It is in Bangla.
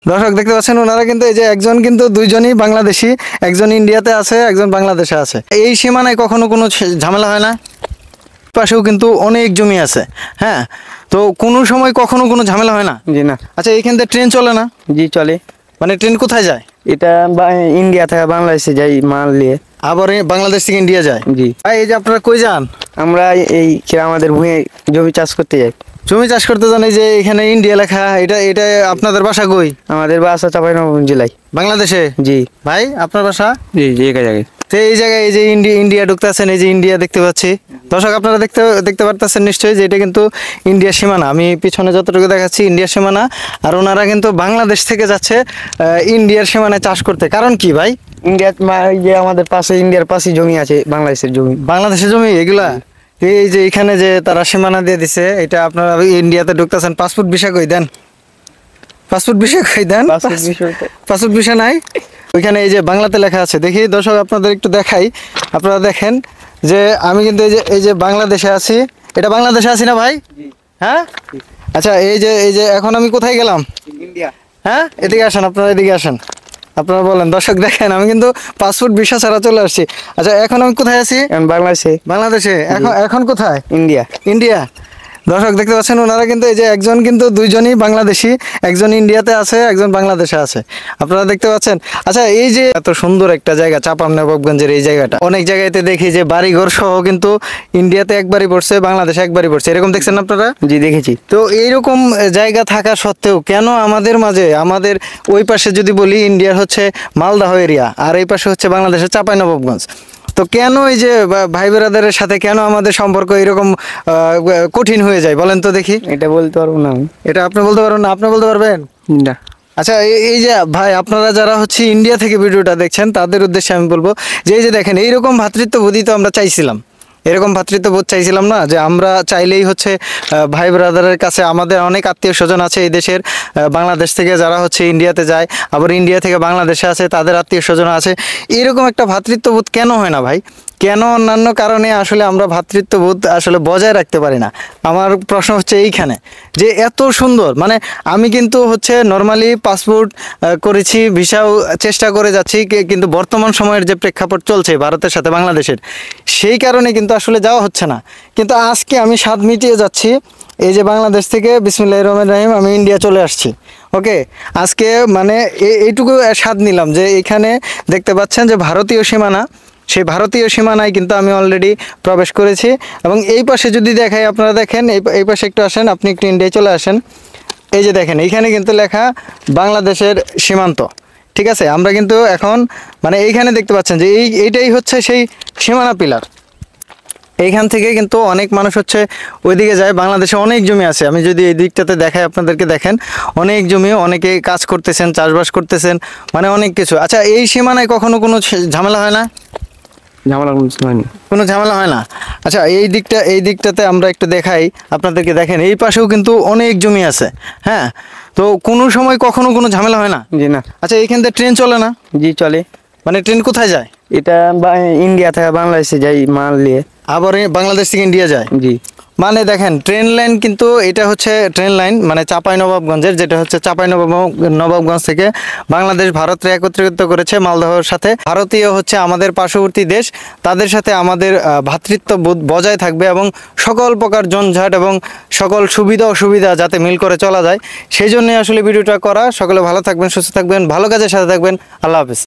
দর্শক দেখতে পাচ্ছেন ওনারা কিন্তু এই যে একজন কিন্তু দুইজনই বাংলাদেশি, একজন ইন্ডিয়াতে আছে, একজন বাংলাদেশে আছে। এই সীমানায় কখনো কোনো ঝামেলা হয় না? পাশেও কিন্তু অনেক জমি আছে। হ্যাঁ, তো কোনো সময় কখনো কোনো ঝামেলা হয় না? জি না। আচ্ছা, এইখান থেকে ট্রেন চলে না? জি চলে। মানে ট্রেন কোথায় যায়? এটা ইন্ডিয়া থেকে বাংলাদেশে যাই মাল নিয়ে। আবার বাংলাদেশ থেকে ইন্ডিয়া যায়? জি। এই যে আপনারা কই যান? আমরা এই আমাদের ভূঁয়ে জমি চাষ করতে যাই। জমি চাষ করতে যান, এই যে এখানে ইন্ডিয়া লেখা, এটা এটা আপনাদের বাসা কই? আমাদের বাসা চাঁপাইনবাবগঞ্জ জেলায়। বাংলাদেশে? জি। ভাই আপনার বাসা? জি জি এক জায়গায়। তো এই জায়গায় এই যে ইন্ডিয়া ঢুকতেছেন, এই যে ইন্ডিয়া দেখতে পাচ্ছি। দর্শক আপনারা দেখতে পারতেছেন নিশ্চয়ই যে এটা কিন্তু ইন্ডিয়ার সীমানা। আমি পিছনে যতটুকু দেখাচ্ছি ইন্ডিয়ার সীমানা, আর ওনারা কিন্তু বাংলাদেশ থেকে যাচ্ছে ইন্ডিয়ার সীমানায় চাষ করতে। কারণ কি ভাই? ইন্ডিয়া যে আমাদের পাশে, ইন্ডিয়ার পাশে জমি আছে, বাংলাদেশের জমি। বাংলাদেশের জমি এগুলা? এই যে এখানে যে তারা সীমানা দিয়ে দিছে, এটা আপনারা ইন্ডিয়াতে ঢুকতেছেন, পাসপোর্ট ভিসা কই দেন? পাসপোর্ট ভিসা কই দেন? পাসপোর্ট ভিসা নাই। ওইখানে এই যে বাংলাতে লেখা আছে, দেখি দর্শক আপনাদের একটু দেখাই। আপনারা দেখেন যে আমি কিন্তু এই যে বাংলাদেশে আছি। এটা বাংলাদেশে আছি না ভাই? হ্যাঁ। আচ্ছা, এই যে এখন আমি কোথায় গেলাম? ইন্ডিয়া। হ্যাঁ, এদিকে আসেন, আপনারা এদিকে আসেন, আপনারা বলেন। দর্শক দেখেন আমি কিন্তু পাসপোর্ট ভিসা ছাড়া চলে আসছি। আচ্ছা, এখন আমি কোথায় আছি? বাংলাদেশে। বাংলাদেশে? এখন কোথায়? ইন্ডিয়া। ইন্ডিয়া। দর্শক দেখতে পাচ্ছেন ওনারা কিন্তু এই যে একজন কিন্তু দুইজনই বাংলাদেশি, একজন ইন্ডিয়াতে আছে, একজন বাংলাদেশে আছে। আপনারা দেখতে পাচ্ছেন। আচ্ছা, এই যে এত সুন্দর একটা জায়গা চাঁপাইনবাবগঞ্জের এই জায়গাটা, অনেক জায়গাতে দেখি যে বাড়িঘর সহ কিন্তু ইন্ডিয়াতে একবারই পড়ছে, বাংলাদেশে একবারই পড়ছে, এরকম দেখছেন আপনারা? জি দেখেছি। তো এইরকম জায়গা থাকা সত্ত্বেও কেন আমাদের মাঝে, আমাদের ওই পাশে যদি বলি ইন্ডিয়ার হচ্ছে মালদাহ এরিয়া, আর এই পাশে হচ্ছে বাংলাদেশের চাঁপাইনবাবগঞ্জ, তো কেন এই যে ভাই ব্রাদারের সাথে কেন আমাদের সম্পর্ক এরকম কঠিন হয়ে যায় বলেন তো দেখি? এটা বলতে পারবো না। এটা আপনি বলতে পারবেন না? আপনি বলতে পারবেন না। আচ্ছা, এই যে ভাই আপনারা যারা হচ্ছে ইন্ডিয়া থেকে ভিডিওটা দেখছেন তাদের উদ্দেশ্যে আমি বলবো যে এই যে দেখেন, এইরকম ভ্রাতৃত্ববোধই তো আমরা চাইছিলাম। এরকম ভ্রাতৃত্ববোধ চাইছিলাম না, যে আমরা চাইলেই হচ্ছে ভাই ব্রাদারের কাছে, আমাদের অনেক আত্মীয় স্বজন আছে এই দেশের, বাংলাদেশ থেকে যারা হচ্ছে ইন্ডিয়াতে যায়, আবার ইন্ডিয়া থেকে বাংলাদেশে আছে, তাদের আত্মীয় স্বজন আছে। এরকম একটা ভ্রাতৃত্ববোধ কেন হয় না ভাই? কেন অন্যান্য কারণে আসলে আমরা ভ্রাতৃত্ববোধ আসলে বজায় রাখতে পারি না? আমার প্রশ্ন হচ্ছে এইখানে, যে এত সুন্দর, মানে আমি কিন্তু হচ্ছে নর্মালি পাসপোর্ট করেছি, ভিসাও চেষ্টা করে যাচ্ছি, কিন্তু বর্তমান সময়ের যে প্রেক্ষাপট চলছে ভারতের সাথে বাংলাদেশের, সেই কারণে কিন্তু আসলে যাওয়া হচ্ছে না। কিন্তু আজকে আমি স্বাদ মিটিয়ে যাচ্ছি, এই যে বাংলাদেশ থেকে বিসমিল্লাহির রহমানির রহিম আমি ইন্ডিয়া চলে আসছি। ওকে, আজকে মানে এইটুকু স্বাদ নিলাম যে এখানে দেখতে পাচ্ছেন যে ভারতীয় সীমানা, সেই ভারতীয় সীমানায় কিন্তু আমি অলরেডি প্রবেশ করেছি। এবং এই পাশে যদি দেখাই, আপনারা দেখেন এই পাশে একটু আসেন, আপনি একটু ইন্ডিয়ায় চলে আসেন। এই যে দেখেন এইখানে কিন্তু লেখা বাংলাদেশের সীমান্ত। ঠিক আছে, আমরা কিন্তু এখন মানে এইখানে দেখতে পাচ্ছেন যে এইটাই হচ্ছে সেই সীমানা পিলার। এইখান থেকে কিন্তু অনেক মানুষ হচ্ছে ওইদিকে যায়। বাংলাদেশে অনেক জমি আছে, আমি যদি এই দিকটাতে দেখাই আপনাদেরকে, দেখেন অনেক জমি, অনেকে কাজ করতেছেন, চাষবাস করতেছেন, মানে অনেক কিছু। আচ্ছা, এই সীমানায় কখনো কোনো ঝামেলা হয় না? কোনো ঝামেলা হয় না। আচ্ছা, এই দিকটাতে আমরা একটু দেখাই আপনাদেরকে, দেখেন এই পাশেও কিন্তু অনেক জমি আছে। হ্যাঁ, তো কোনো সময় কখনো কোনো ঝামেলা হয় না? জি না। আচ্ছা, এইখান থেকে ট্রেন চলে না? জি চলে। মানে ট্রেন কোথায় যায়? এটা ইন্ডিয়া থেকে বাংলাদেশে যাই মাল নিয়ে। আবার বাংলাদেশ থেকে ইন্ডিয়া যায়? জি। মানে দেখেন ট্রেন লাইন কিন্তু এটা হচ্ছে ট্রেন লাইন, মানে চাঁপাইনবাবগঞ্জের, যেটা হচ্ছে চাঁপাইনবাবগঞ্জ থেকে বাংলাদেশ ভারতরে একত্রিত করেছে মালদহের সাথে। ভারতীয় হচ্ছে আমাদের পার্শ্ববর্তী দেশ, তাদের সাথে আমাদের ভ্রাতৃত্ববোধ বজায় থাকবে, এবং সকল প্রকার ঝঞ্ঝাট এবং সকল সুবিধা অসুবিধা যাতে মিল করে চলা যায়, সেই জন্যই আসলে ভিডিওটা করা। সকলে ভালো থাকবেন, সুস্থ থাকবেন, ভালো কাজের সাথে থাকবেন। আল্লাহ হাফেজ।